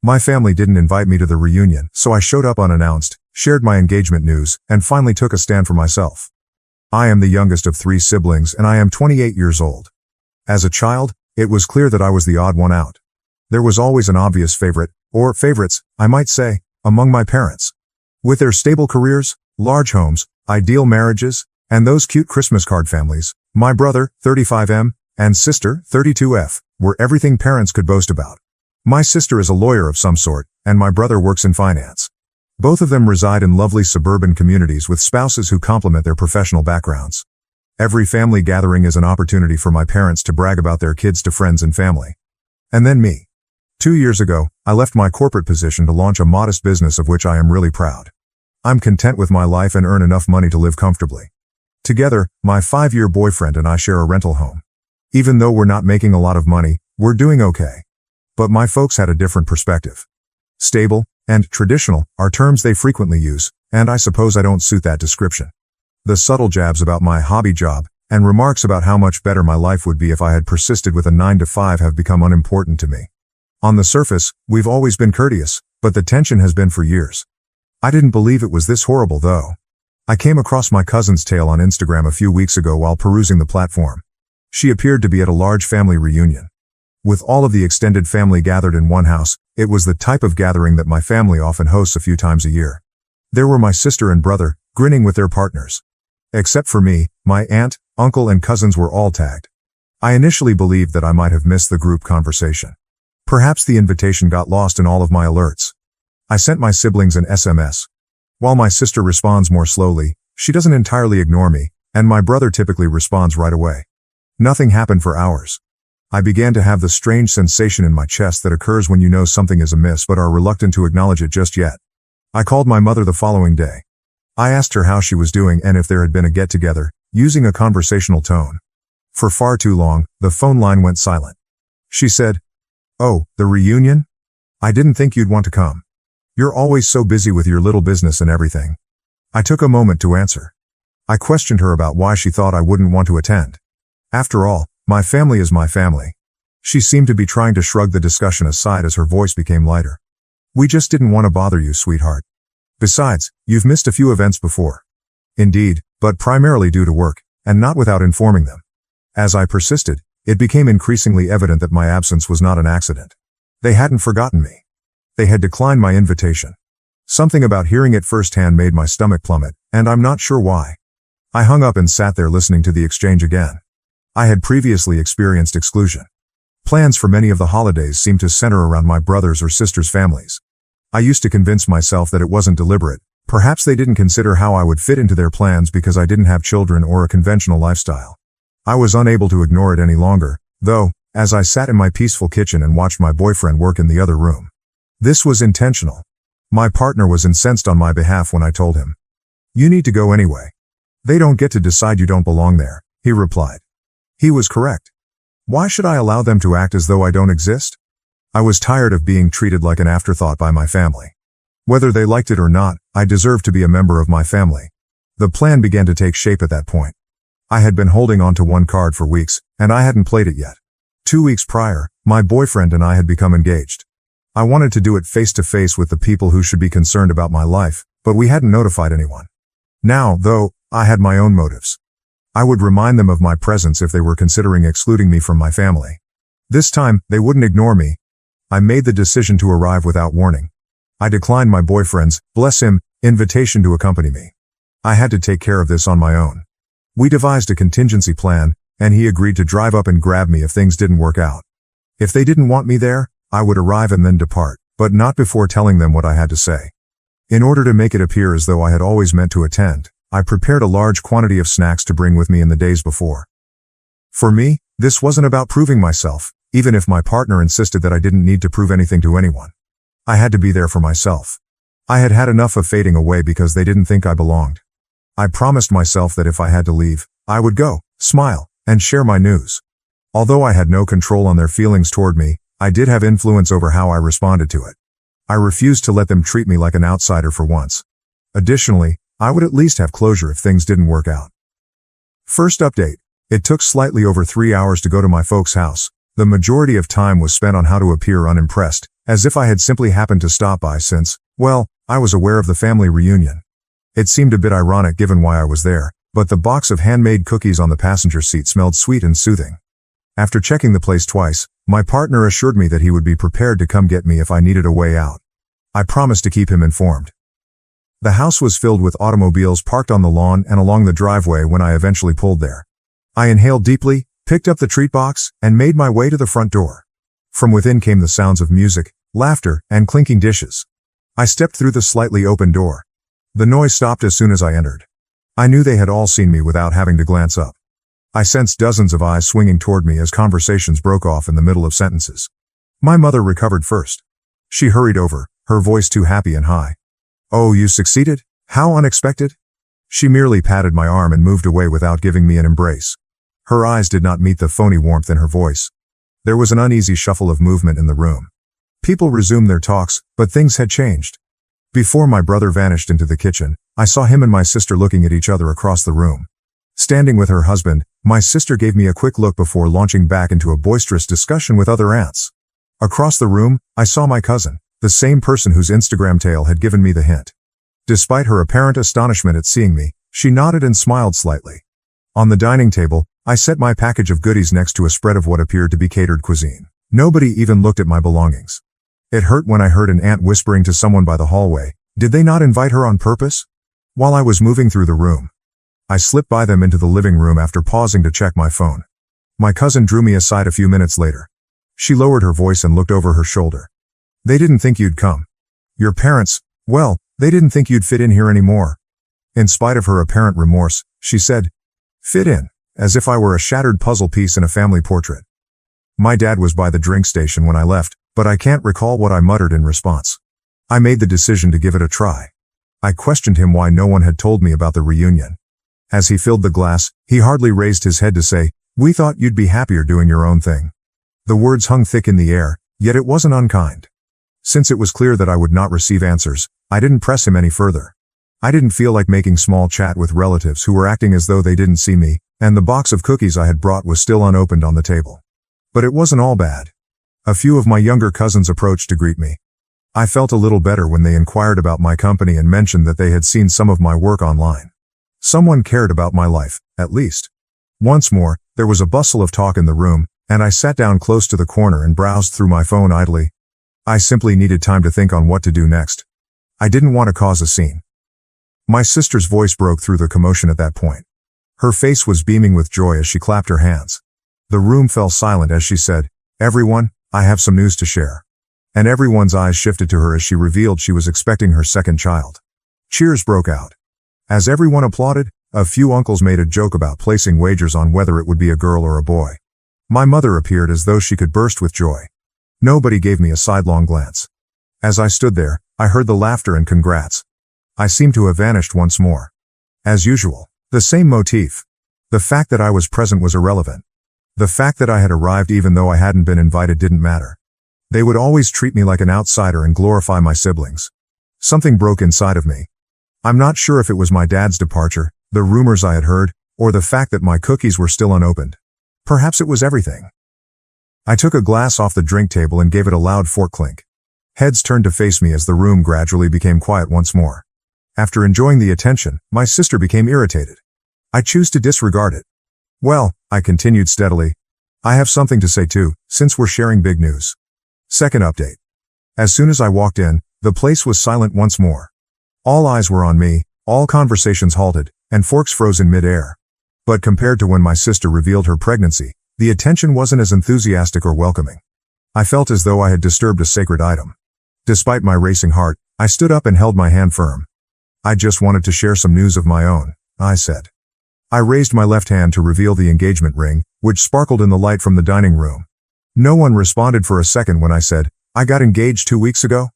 My family didn't invite me to the reunion, so I showed up unannounced, shared my engagement news, and finally took a stand for myself. I am the youngest of 3 siblings and I am 28 years old. As a child, it was clear that I was the odd one out. There was always an obvious favorite, or favorites, I might say, among my parents. With their stable careers, large homes, ideal marriages, and those cute Christmas card families, my brother, 35M, and sister, 32F, were everything parents could boast about. My sister is a lawyer of some sort, and my brother works in finance. Both of them reside in lovely suburban communities with spouses who complement their professional backgrounds. Every family gathering is an opportunity for my parents to brag about their kids to friends and family. And then me. 2 years ago, I left my corporate position to launch a modest business of which I am really proud. I'm content with my life and earn enough money to live comfortably. Together, my 5-year boyfriend and I share a rental home. Even though we're not making a lot of money, we're doing okay. But my folks had a different perspective. Stable and traditional are terms they frequently use, and I suppose I don't suit that description. The subtle jabs about my hobby job and remarks about how much better my life would be if I had persisted with a 9-to-5 have become unimportant to me. On the surface, we've always been courteous, but the tension has been for years. I didn't believe it was this horrible though. I came across my cousin's tale on Instagram a few weeks ago while perusing the platform. She appeared to be at a large family reunion. With all of the extended family gathered in one house, it was the type of gathering that my family often hosts a few times a year. There were my sister and brother, grinning with their partners. Except for me, my aunt, uncle and cousins were all tagged. I initially believed that I might have missed the group conversation. Perhaps the invitation got lost in all of my alerts. I sent my siblings an SMS. While my sister responds more slowly, she doesn't entirely ignore me, and my brother typically responds right away. Nothing happened for hours. I began to have the strange sensation in my chest that occurs when you know something is amiss but are reluctant to acknowledge it just yet. I called my mother the following day. I asked her how she was doing and if there had been a get-together, using a conversational tone. For far too long, the phone line went silent. She said, "Oh, the reunion? I didn't think you'd want to come. You're always so busy with your little business and everything." I took a moment to answer. I questioned her about why she thought I wouldn't want to attend. After all, my family is my family. She seemed to be trying to shrug the discussion aside as her voice became lighter. "We just didn't want to bother you, sweetheart. Besides, you've missed a few events before." Indeed, but primarily due to work, and not without informing them. As I persisted, it became increasingly evident that my absence was not an accident. They hadn't forgotten me. They had declined my invitation. Something about hearing it firsthand made my stomach plummet, and I'm not sure why. I hung up and sat there listening to the exchange again. I had previously experienced exclusion. Plans for many of the holidays seemed to center around my brother's or sister's families. I used to convince myself that it wasn't deliberate. Perhaps they didn't consider how I would fit into their plans because I didn't have children or a conventional lifestyle. I was unable to ignore it any longer, though, as I sat in my peaceful kitchen and watched my boyfriend work in the other room. This was intentional. My partner was incensed on my behalf when I told him, "You need to go anyway. They don't get to decide you don't belong there," he replied. He was correct. Why should I allow them to act as though I don't exist? I was tired of being treated like an afterthought by my family. Whether they liked it or not, I deserved to be a member of my family. The plan began to take shape at that point. I had been holding on to one card for weeks, and I hadn't played it yet. 2 weeks prior, my boyfriend and I had become engaged. I wanted to do it face to face with the people who should be concerned about my life, but we hadn't notified anyone. Now, though, I had my own motives. I would remind them of my presence if they were considering excluding me from my family. This time, they wouldn't ignore me. I made the decision to arrive without warning. I declined my boyfriend's, bless him, invitation to accompany me. I had to take care of this on my own. We devised a contingency plan, and he agreed to drive up and grab me if things didn't work out. If they didn't want me there, I would arrive and then depart, but not before telling them what I had to say. In order to make it appear as though I had always meant to attend, I prepared a large quantity of snacks to bring with me in the days before. For me, this wasn't about proving myself, even if my partner insisted that I didn't need to prove anything to anyone. I had to be there for myself. I had had enough of fading away because they didn't think I belonged. I promised myself that if I had to leave, I would go, smile, and share my news. Although I had no control on their feelings toward me, I did have influence over how I responded to it. I refused to let them treat me like an outsider for once. Additionally, I would at least have closure if things didn't work out. First update. It took slightly over 3 hours to go to my folks' house. The majority of time was spent on how to appear unimpressed, as if I had simply happened to stop by since, well, I was aware of the family reunion. It seemed a bit ironic given why I was there, but the box of handmade cookies on the passenger seat smelled sweet and soothing. After checking the place twice, my partner assured me that he would be prepared to come get me if I needed a way out. I promised to keep him informed. The house was filled with automobiles parked on the lawn and along the driveway when I eventually pulled there. I inhaled deeply, picked up the treat box, and made my way to the front door. From within came the sounds of music, laughter, and clinking dishes. I stepped through the slightly open door. The noise stopped as soon as I entered. I knew they had all seen me without having to glance up. I sensed dozens of eyes swinging toward me as conversations broke off in the middle of sentences. My mother recovered first. She hurried over, her voice too happy and high. "Oh, you succeeded? How unexpected?" She merely patted my arm and moved away without giving me an embrace. Her eyes did not meet the phony warmth in her voice. There was an uneasy shuffle of movement in the room. People resumed their talks, but things had changed. Before my brother vanished into the kitchen, I saw him and my sister looking at each other across the room. Standing with her husband, my sister gave me a quick look before launching back into a boisterous discussion with other aunts. Across the room, I saw my cousin, the same person whose Instagram tale had given me the hint. Despite her apparent astonishment at seeing me, she nodded and smiled slightly. On the dining table, I set my package of goodies next to a spread of what appeared to be catered cuisine. Nobody even looked at my belongings. It hurt when I heard an aunt whispering to someone by the hallway, "Did they not invite her on purpose?" While I was moving through the room, I slipped by them into the living room after pausing to check my phone. My cousin drew me aside a few minutes later. She lowered her voice and looked over her shoulder. "They didn't think you'd come. Your parents, well, they didn't think you'd fit in here anymore." In spite of her apparent remorse, she said, "Fit in," as if I were a shattered puzzle piece in a family portrait. My dad was by the drink station when I left, but I can't recall what I muttered in response. I made the decision to give it a try. I questioned him why no one had told me about the reunion. As he filled the glass, he hardly raised his head to say, "We thought you'd be happier doing your own thing." The words hung thick in the air, yet it wasn't unkind. Since it was clear that I would not receive answers, I didn't press him any further. I didn't feel like making small chat with relatives who were acting as though they didn't see me, and the box of cookies I had brought was still unopened on the table. But it wasn't all bad. A few of my younger cousins approached to greet me. I felt a little better when they inquired about my company and mentioned that they had seen some of my work online. Someone cared about my life, at least. Once more, there was a bustle of talk in the room, and I sat down close to the corner and browsed through my phone idly. I simply needed time to think on what to do next. I didn't want to cause a scene. My sister's voice broke through the commotion at that point. Her face was beaming with joy as she clapped her hands. The room fell silent as she said, "Everyone, I have some news to share." And everyone's eyes shifted to her as she revealed she was expecting her second child. Cheers broke out. As everyone applauded, a few uncles made a joke about placing wagers on whether it would be a girl or a boy. My mother appeared as though she could burst with joy. Nobody gave me a sidelong glance. As I stood there, I heard the laughter and congrats. I seemed to have vanished once more. As usual, the same motif. The fact that I was present was irrelevant. The fact that I had arrived even though I hadn't been invited didn't matter. They would always treat me like an outsider and glorify my siblings. Something broke inside of me. I'm not sure if it was my dad's departure, the rumors I had heard, or the fact that my cookies were still unopened. Perhaps it was everything. I took a glass off the drink table and gave it a loud fork clink. Heads turned to face me as the room gradually became quiet once more. After enjoying the attention, my sister became irritated. I choose to disregard it. "Well," I continued steadily, "I have something to say too, since we're sharing big news." Second update. As soon as I walked in, the place was silent once more. All eyes were on me, all conversations halted, and forks froze in mid-air. But compared to when my sister revealed her pregnancy, the attention wasn't as enthusiastic or welcoming. I felt as though I had disturbed a sacred item. Despite my racing heart, I stood up and held my hand firm. "I just wanted to share some news of my own," I said. I raised my left hand to reveal the engagement ring, which sparkled in the light from the dining room. No one responded for a second when I said, "I got engaged 2 weeks ago."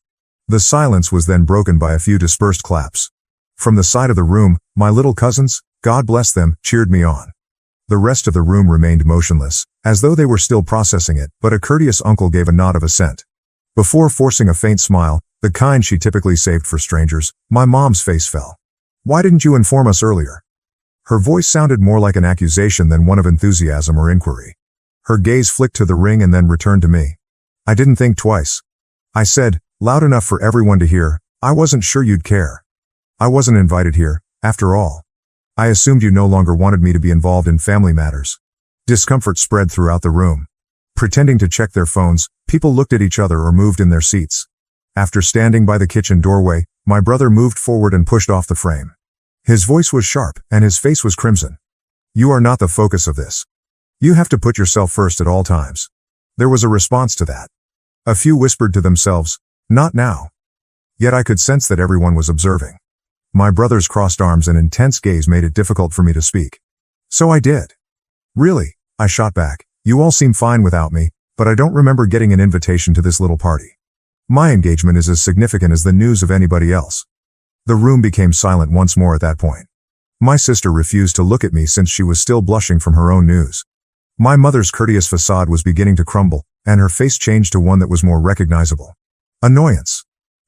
The silence was then broken by a few dispersed claps. From the side of the room, my little cousins, God bless them, cheered me on. The rest of the room remained motionless, as though they were still processing it, but a courteous uncle gave a nod of assent. Before forcing a faint smile, the kind she typically saved for strangers, my mom's face fell. "Why didn't you inform us earlier?" Her voice sounded more like an accusation than one of enthusiasm or inquiry. Her gaze flicked to the ring and then returned to me. I didn't think twice. I said, loud enough for everyone to hear, "I wasn't sure you'd care. I wasn't invited here, after all. I assumed you no longer wanted me to be involved in family matters." Discomfort spread throughout the room. Pretending to check their phones, people looked at each other or moved in their seats. After standing by the kitchen doorway, my brother moved forward and pushed off the frame. His voice was sharp, and his face was crimson. "You are not the focus of this. You have to put yourself first at all times." There was a response to that. A few whispered to themselves, "Not now." Yet I could sense that everyone was observing. My brother's crossed arms and intense gaze made it difficult for me to speak. "So I did." "Really?" I shot back. "You all seem fine without me, but I don't remember getting an invitation to this little party. My engagement is as significant as the news of anybody else." The room became silent once more at that point. My sister refused to look at me since she was still blushing from her own news. My mother's courteous facade was beginning to crumble, and her face changed to one that was more recognizable. Annoyance.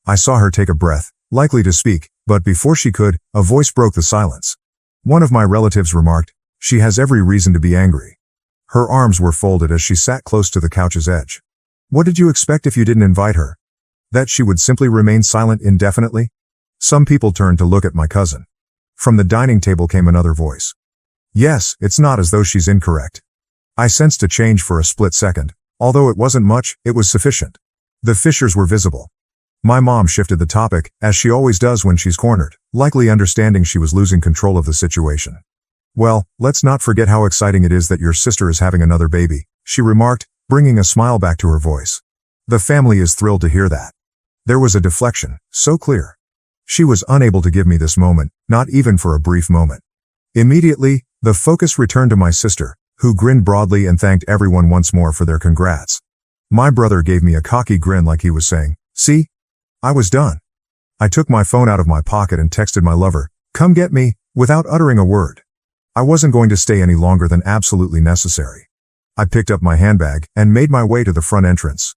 I saw her take a breath, likely to speak, but before she could, a voice broke the silence. One of my relatives remarked, "She has every reason to be angry." Her arms were folded as she sat close to the couch's edge. "What did you expect if you didn't invite her? That she would simply remain silent indefinitely?" Some people turned to look at my cousin. From the dining table came another voice. "Yes, it's not as though she's incorrect." I sensed a change for a split second. Although it wasn't much, it was sufficient. The fissures were visible. My mom shifted the topic, as she always does when she's cornered, likely understanding she was losing control of the situation. "Well, let's not forget how exciting it is that your sister is having another baby," she remarked, bringing a smile back to her voice. "The family is thrilled to hear that." There was a deflection, so clear. She was unable to give me this moment, not even for a brief moment. Immediately, the focus returned to my sister, who grinned broadly and thanked everyone once more for their congrats. My brother gave me a cocky grin like he was saying, "See? I was done." I took my phone out of my pocket and texted my lover, "Come get me," without uttering a word. I wasn't going to stay any longer than absolutely necessary. I picked up my handbag and made my way to the front entrance.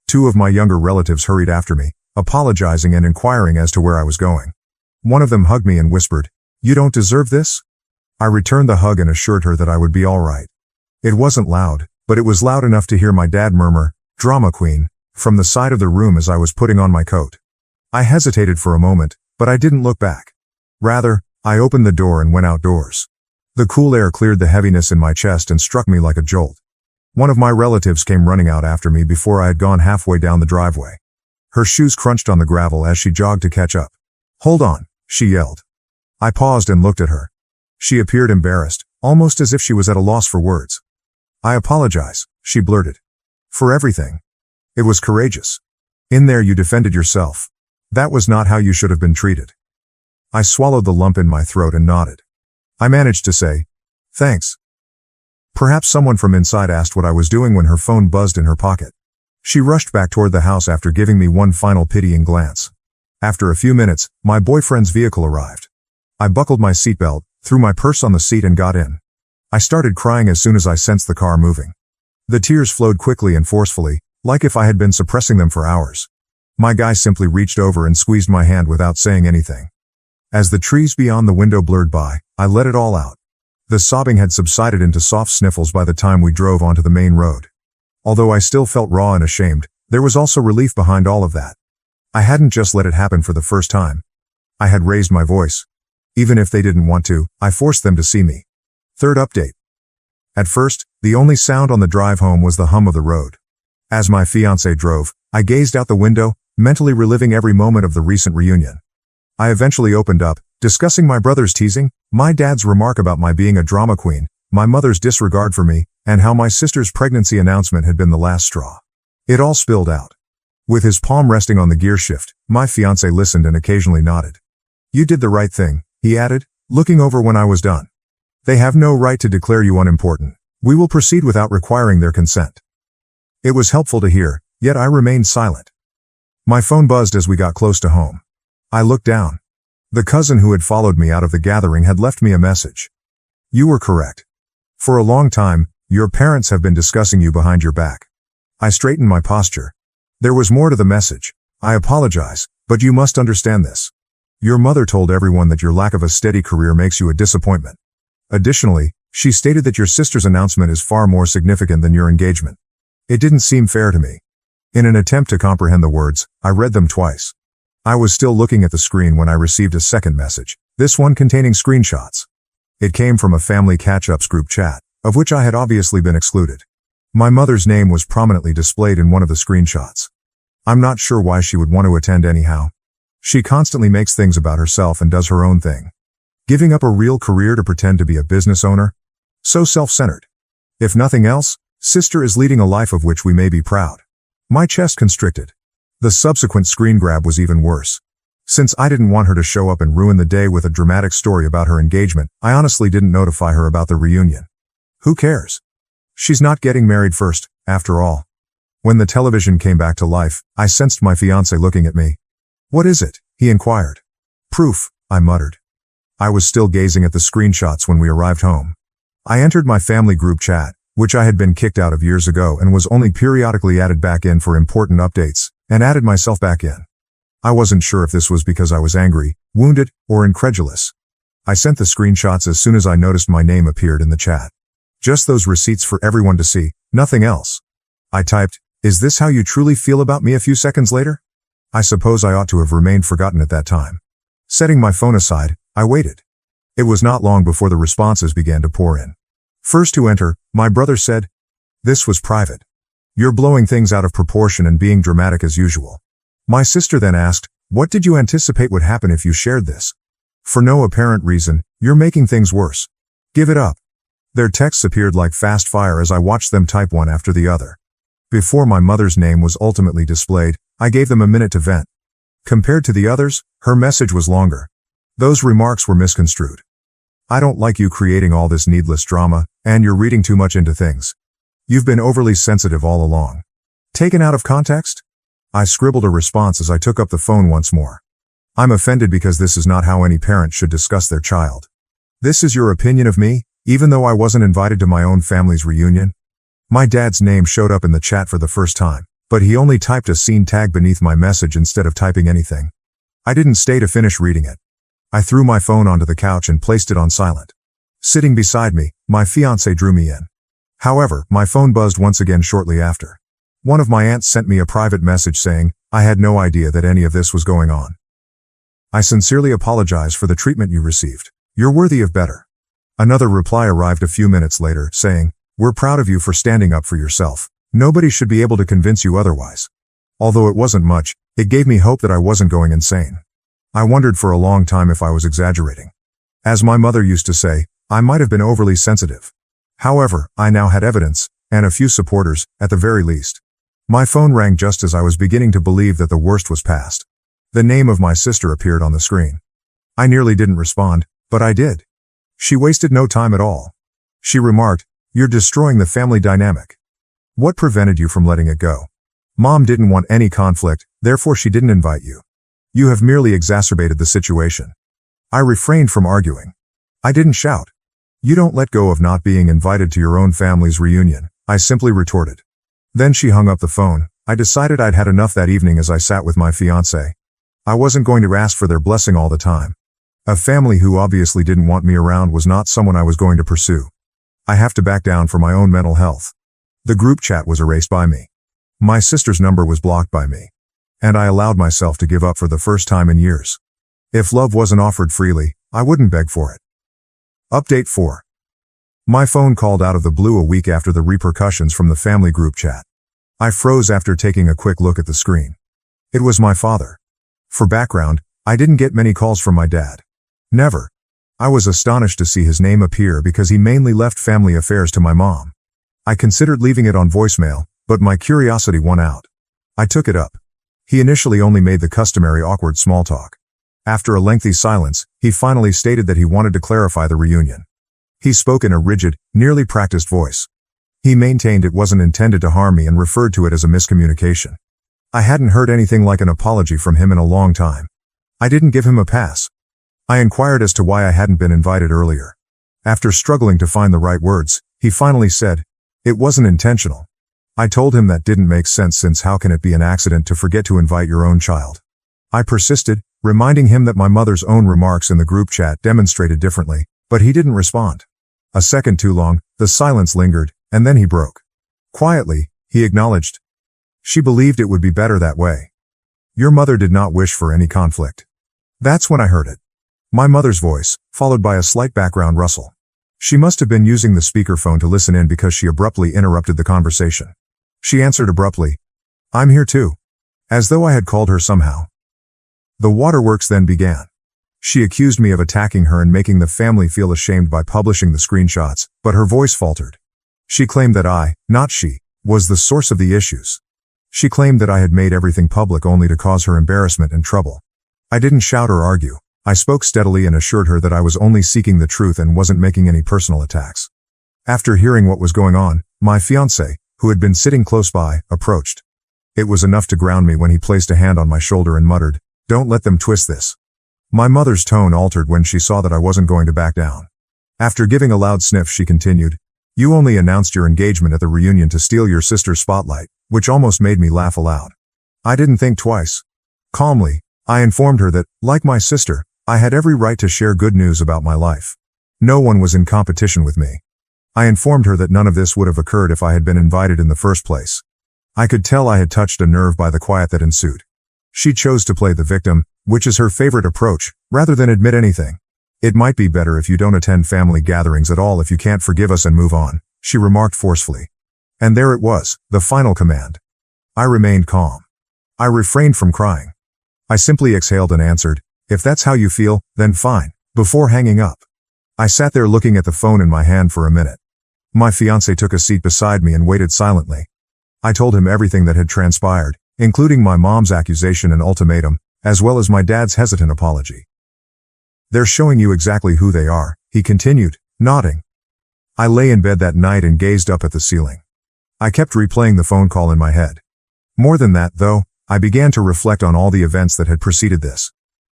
Two of my younger relatives hurried after me, apologizing and inquiring as to where I was going. One of them hugged me and whispered, "You don't deserve this?" I returned the hug and assured her that I would be all right. It wasn't loud, but it was loud enough to hear my dad murmur, "Drama queen," from the side of the room as I was putting on my coat. I hesitated for a moment, but I didn't look back. Rather, I opened the door and went outdoors. The cool air cleared the heaviness in my chest and struck me like a jolt. One of my relatives came running out after me before I had gone halfway down the driveway. Her shoes crunched on the gravel as she jogged to catch up. "Hold on," she yelled. I paused and looked at her. She appeared embarrassed, almost as if she was at a loss for words. "I apologize," she blurted. "For everything." It was courageous. "In there you defended yourself. That was not how you should have been treated." I swallowed the lump in my throat and nodded. I managed to say, "Thanks." Perhaps someone from inside asked what I was doing when her phone buzzed in her pocket. She rushed back toward the house after giving me one final pitying glance. After a few minutes, my boyfriend's vehicle arrived. I buckled my seatbelt, threw my purse on the seat and got in. I started crying as soon as I sensed the car moving. The tears flowed quickly and forcefully, like if I had been suppressing them for hours. My guy simply reached over and squeezed my hand without saying anything. As the trees beyond the window blurred by, I let it all out. The sobbing had subsided into soft sniffles by the time we drove onto the main road. Although I still felt raw and ashamed, there was also relief behind all of that. I hadn't just let it happen for the first time. I had raised my voice. Even if they didn't want to, I forced them to see me. Third update. At first, the only sound on the drive home was the hum of the road. As my fiancé drove, I gazed out the window, mentally reliving every moment of the recent reunion. I eventually opened up, discussing my brother's teasing, my dad's remark about my being a drama queen, my mother's disregard for me, and how my sister's pregnancy announcement had been the last straw. It all spilled out. With his palm resting on the gear shift, my fiancé listened and occasionally nodded. "You did the right thing," he added, looking over when I was done. "They have no right to declare you unimportant. We will proceed without requiring their consent." It was helpful to hear, yet I remained silent. My phone buzzed as we got close to home. I looked down. The cousin who had followed me out of the gathering had left me a message. "You were correct. For a long time, your parents have been discussing you behind your back." I straightened my posture. There was more to the message. "I apologize, but you must understand this. Your mother told everyone that your lack of a steady career makes you a disappointment. Additionally, she stated that your sister's announcement is far more significant than your engagement. It didn't seem fair to me. In an attempt to comprehend the words, I read them twice. I was still looking at the screen when I received a second message, this one containing screenshots. It came from a family catch-ups group chat, of which I had obviously been excluded. My mother's name was prominently displayed in one of the screenshots. I'm not sure why she would want to attend anyhow. She constantly makes things about herself and does her own thing. Giving up a real career to pretend to be a business owner? So self-centered. If nothing else, sister is leading a life of which we may be proud. My chest constricted. The subsequent screen grab was even worse. Since I didn't want her to show up and ruin the day with a dramatic story about her engagement, I honestly didn't notify her about the reunion. Who cares? She's not getting married first, after all. When the television came back to life, I sensed my fiancé looking at me. What is it? He inquired. Proof, I muttered. I was still gazing at the screenshots when we arrived home. I entered my family group chat, which I had been kicked out of years ago and was only periodically added back in for important updates, and added myself back in. I wasn't sure if this was because I was angry, wounded, or incredulous. I sent the screenshots as soon as I noticed my name appeared in the chat. Just those receipts for everyone to see, nothing else. I typed, "Is this how you truly feel about me?" a few seconds later. I suppose I ought to have remained forgotten at that time. Setting my phone aside, I waited. It was not long before the responses began to pour in. First to enter, my brother said, "This was private. You're blowing things out of proportion and being dramatic as usual." My sister then asked, "What did you anticipate would happen if you shared this? For no apparent reason, you're making things worse. Give it up." Their texts appeared like fast fire as I watched them type one after the other. Before my mother's name was ultimately displayed, I gave them a minute to vent. Compared to the others, her message was longer. Those remarks were misconstrued. "I don't like you creating all this needless drama, and you're reading too much into things. You've been overly sensitive all along. Taken out of context?" I scribbled a response as I took up the phone once more. "I'm offended because this is not how any parent should discuss their child. This is your opinion of me, even though I wasn't invited to my own family's reunion?" My dad's name showed up in the chat for the first time, but he only typed a scene tag beneath my message instead of typing anything. I didn't stay to finish reading it. I threw my phone onto the couch and placed it on silent. Sitting beside me, my fiancé drew me in. However, my phone buzzed once again shortly after. One of my aunts sent me a private message saying, "I had no idea that any of this was going on. I sincerely apologize for the treatment you received. You're worthy of better." Another reply arrived a few minutes later, saying, "We're proud of you for standing up for yourself. Nobody should be able to convince you otherwise." Although it wasn't much, it gave me hope that I wasn't going insane. I wondered for a long time if I was exaggerating. As my mother used to say, I might have been overly sensitive. However, I now had evidence, and a few supporters, at the very least. My phone rang just as I was beginning to believe that the worst was past. The name of my sister appeared on the screen. I nearly didn't respond, but I did. She wasted no time at all. She remarked, "You're destroying the family dynamic. What prevented you from letting it go? Mom didn't want any conflict, therefore she didn't invite you. You have merely exacerbated the situation." I refrained from arguing. I didn't shout. "You don't let go of not being invited to your own family's reunion," I simply retorted. Then she hung up the phone. I decided I'd had enough that evening as I sat with my fiancé. I wasn't going to ask for their blessing all the time. A family who obviously didn't want me around was not someone I was going to pursue. I have to back down for my own mental health. The group chat was erased by me. My sister's number was blocked by me. And I allowed myself to give up for the first time in years. If love wasn't offered freely, I wouldn't beg for it. Update 4. My phone called out of the blue a week after the repercussions from the family group chat. I froze after taking a quick look at the screen. It was my father. For background, I didn't get many calls from my dad. Never. I was astonished to see his name appear because he mainly left family affairs to my mom. I considered leaving it on voicemail, but my curiosity won out. I took it up. He initially only made the customary awkward small talk. After a lengthy silence, he finally stated that he wanted to clarify the reunion. He spoke in a rigid, nearly practiced voice. He maintained it wasn't intended to harm me and referred to it as a miscommunication. I hadn't heard anything like an apology from him in a long time. I didn't give him a pass. I inquired as to why I hadn't been invited earlier. After struggling to find the right words, he finally said, "It wasn't intentional." I told him that didn't make sense since how can it be an accident to forget to invite your own child? I persisted, reminding him that my mother's own remarks in the group chat demonstrated differently, but he didn't respond. A second too long, the silence lingered, and then he broke. Quietly, he acknowledged, She believed it would be better that way. Your mother did not wish for any conflict. That's when I heard it. My mother's voice, followed by a slight background rustle. She must have been using the speakerphone to listen in because she abruptly interrupted the conversation. She answered abruptly, "I'm here too." As though I had called her somehow. The waterworks then began. She accused me of attacking her and making the family feel ashamed by publishing the screenshots, but her voice faltered. She claimed that I, not she, was the source of the issues. She claimed that I had made everything public only to cause her embarrassment and trouble. I didn't shout or argue. I spoke steadily and assured her that I was only seeking the truth and wasn't making any personal attacks. After hearing what was going on, my fiancé, who had been sitting close by, approached. It was enough to ground me when he placed a hand on my shoulder and muttered, "Don't let them twist this." My mother's tone altered when she saw that I wasn't going to back down. After giving a loud sniff, she continued, "You only announced your engagement at the reunion to steal your sister's spotlight," which almost made me laugh aloud. I didn't think twice. Calmly, I informed her that, like my sister, I had every right to share good news about my life. No one was in competition with me. I informed her that none of this would have occurred if I had been invited in the first place. I could tell I had touched a nerve by the quiet that ensued. She chose to play the victim, which is her favorite approach, rather than admit anything. "It might be better if you don't attend family gatherings at all if you can't forgive us and move on," she remarked forcefully. And there it was, the final command. I remained calm. I refrained from crying. I simply exhaled and answered, "If that's how you feel, then fine," before hanging up. I sat there looking at the phone in my hand for a minute. My fiancé took a seat beside me and waited silently. I told him everything that had transpired, including my mom's accusation and ultimatum, as well as my dad's hesitant apology. "They're showing you exactly who they are," he continued, nodding. I lay in bed that night and gazed up at the ceiling. I kept replaying the phone call in my head. More than that, though, I began to reflect on all the events that had preceded this.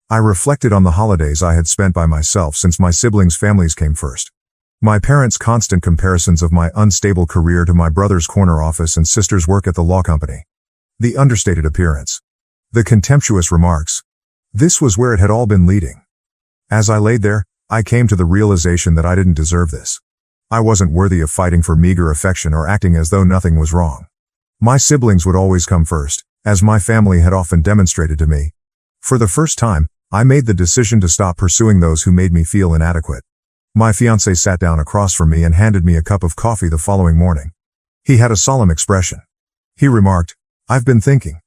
I reflected on the holidays I had spent by myself since my siblings' families came first. My parents' constant comparisons of my unstable career to my brother's corner office and sister's work at the law company. The understated appearance. The contemptuous remarks. This was where it had all been leading. As I laid there, I came to the realization that I didn't deserve this. I wasn't worthy of fighting for meager affection or acting as though nothing was wrong. My siblings would always come first, as my family had often demonstrated to me. For the first time, I made the decision to stop pursuing those who made me feel inadequate. My fiancé sat down across from me and handed me a cup of coffee the following morning. He had a solemn expression. He remarked, "I've been thinking.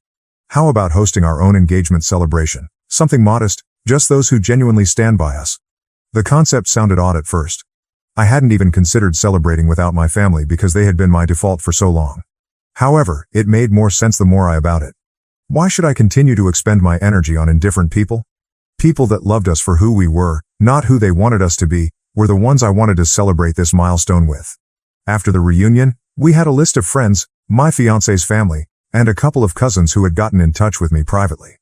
How about hosting our own engagement celebration? Something modest, just those who genuinely stand by us." The concept sounded odd at first. I hadn't even considered celebrating without my family because they had been my default for so long. However, it made more sense the more I about it. Why should I continue to expend my energy on indifferent people? People that loved us for who we were, not who they wanted us to be, were the ones I wanted to celebrate this milestone with. After the reunion, we had a list of friends, my fiancé's family, and a couple of cousins who had gotten in touch with me privately.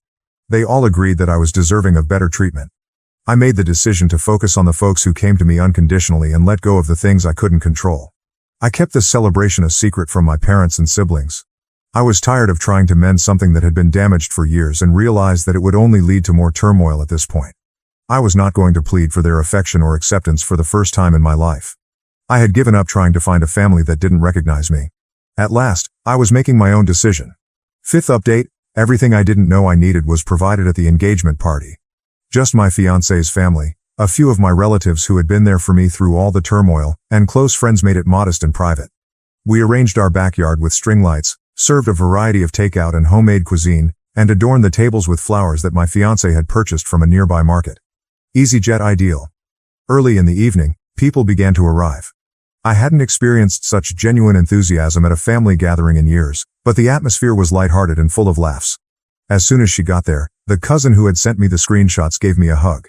They all agreed that I was deserving of better treatment. I made the decision to focus on the folks who came to me unconditionally and let go of the things I couldn't control. I kept this celebration a secret from my parents and siblings. I was tired of trying to mend something that had been damaged for years and realized that it would only lead to more turmoil at this point. I was not going to plead for their affection or acceptance for the first time in my life. I had given up trying to find a family that didn't recognize me. At last, I was making my own decision. Fifth update, everything I didn't know I needed was provided at the engagement party. Just my fiancé's family, a few of my relatives who had been there for me through all the turmoil, and close friends made it modest and private. We arranged our backyard with string lights, served a variety of takeout and homemade cuisine, and adorned the tables with flowers that my fiancé had purchased from a nearby market. EasyJet ideal. Early in the evening, people began to arrive. I hadn't experienced such genuine enthusiasm at a family gathering in years, but the atmosphere was lighthearted and full of laughs. As soon as she got there, the cousin who had sent me the screenshots gave me a hug.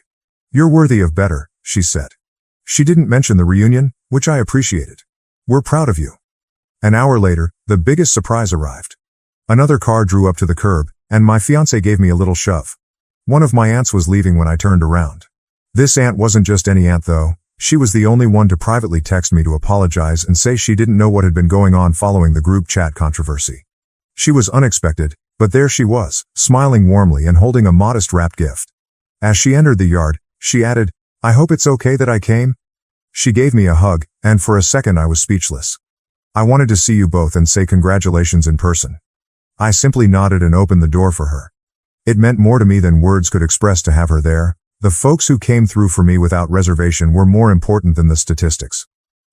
"You're worthy of better," she said. She didn't mention the reunion, which I appreciated. "We're proud of you." An hour later, the biggest surprise arrived. Another car drew up to the curb, and my fiancé gave me a little shove. One of my aunts was leaving when I turned around. This aunt wasn't just any aunt though. She was the only one to privately text me to apologize and say she didn't know what had been going on following the group chat controversy. She was unexpected, but there she was, smiling warmly and holding a modest wrapped gift. As she entered the yard, she added, "I hope it's okay that I came." She gave me a hug, and for a second I was speechless. "I wanted to see you both and say congratulations in person." I simply nodded and opened the door for her. It meant more to me than words could express to have her there. The folks who came through for me without reservation were more important than the statistics.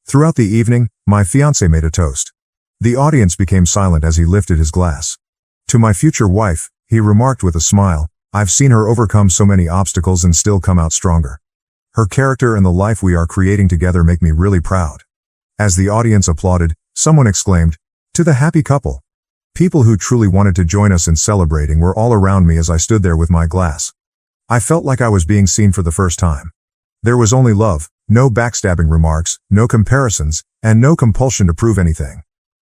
Throughout the evening, my fiancé made a toast. The audience became silent as he lifted his glass. To my future wife, he remarked with a smile, "I've seen her overcome so many obstacles and still come out stronger. Her character and the life we are creating together make me really proud." As the audience applauded, someone exclaimed, "To the happy couple." People who truly wanted to join us in celebrating were all around me as I stood there with my glass. I felt like I was being seen for the first time. There was only love, no backstabbing remarks, no comparisons, and no compulsion to prove anything.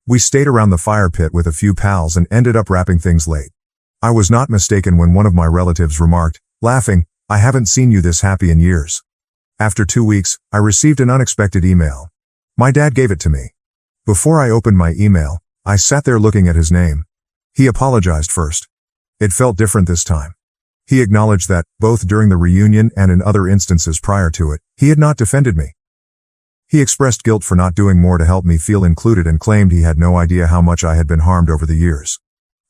We stayed around the fire pit with a few pals and ended up wrapping things late. I was not mistaken when one of my relatives remarked, laughing, "I haven't seen you this happy in years." After 2 weeks, I received an unexpected email. My dad gave it to me. Before I opened my email, I sat there looking at his name. He apologized first. It felt different this time. He acknowledged that, both during the reunion and in other instances prior to it, he had not defended me. He expressed guilt for not doing more to help me feel included and claimed he had no idea how much I had been harmed over the years.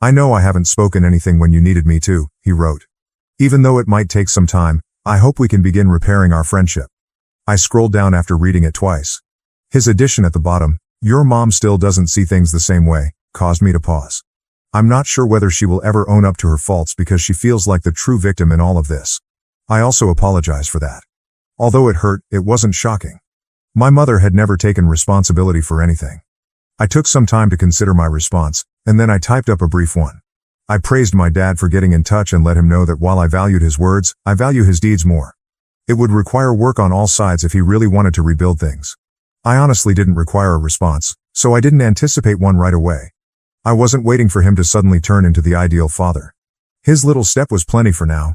"I know I haven't spoken anything when you needed me to," he wrote. "Even though it might take some time, I hope we can begin repairing our friendship." I scrolled down after reading it twice. His addition at the bottom, "Your mom still doesn't see things the same way," caused me to pause. I'm not sure whether she will ever own up to her faults because she feels like the true victim in all of this. I also apologize for that. Although it hurt, it wasn't shocking. My mother had never taken responsibility for anything. I took some time to consider my response, and then I typed up a brief one. I praised my dad for getting in touch and let him know that while I valued his words, I value his deeds more. It would require work on all sides if he really wanted to rebuild things. I honestly didn't require a response, so I didn't anticipate one right away. I wasn't waiting for him to suddenly turn into the ideal father. His little step was plenty for now.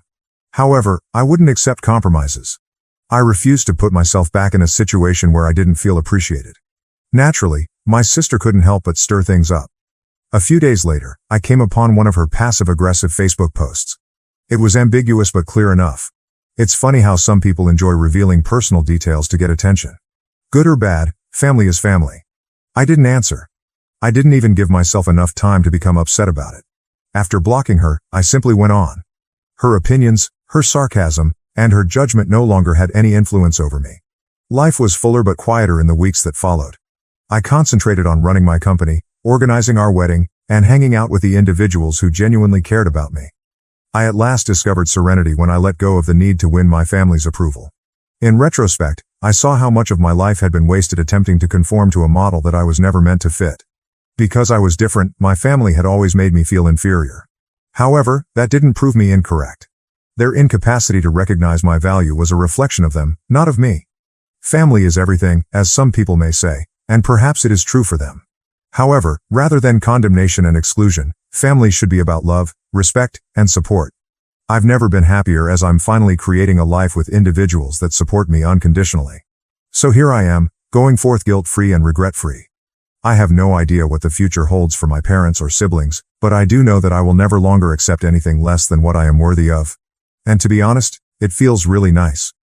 However, I wouldn't accept compromises. I refused to put myself back in a situation where I didn't feel appreciated. Naturally, my sister couldn't help but stir things up. A few days later, I came upon one of her passive-aggressive Facebook posts. It was ambiguous but clear enough. It's funny how some people enjoy revealing personal details to get attention. Good or bad, family is family. I didn't answer. I didn't even give myself enough time to become upset about it. After blocking her, I simply went on. Her opinions, her sarcasm, and her judgment no longer had any influence over me. Life was fuller but quieter in the weeks that followed. I concentrated on running my company, organizing our wedding, and hanging out with the individuals who genuinely cared about me. I at last discovered serenity when I let go of the need to win my family's approval. In retrospect, I saw how much of my life had been wasted attempting to conform to a model that I was never meant to fit. Because I was different, my family had always made me feel inferior. However, that didn't prove me incorrect. Their incapacity to recognize my value was a reflection of them, not of me. Family is everything, as some people may say, and perhaps it is true for them. However, rather than condemnation and exclusion, family should be about love, respect, and support. I've never been happier as I'm finally creating a life with individuals that support me unconditionally. So here I am, going forth guilt-free and regret-free. I have no idea what the future holds for my parents or siblings, but I do know that I will never longer accept anything less than what I am worthy of. And to be honest, it feels really nice.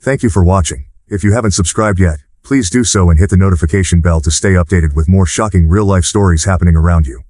Thank you for watching. If you haven't subscribed yet, please do so and hit the notification bell to stay updated with more shocking real-life stories happening around you.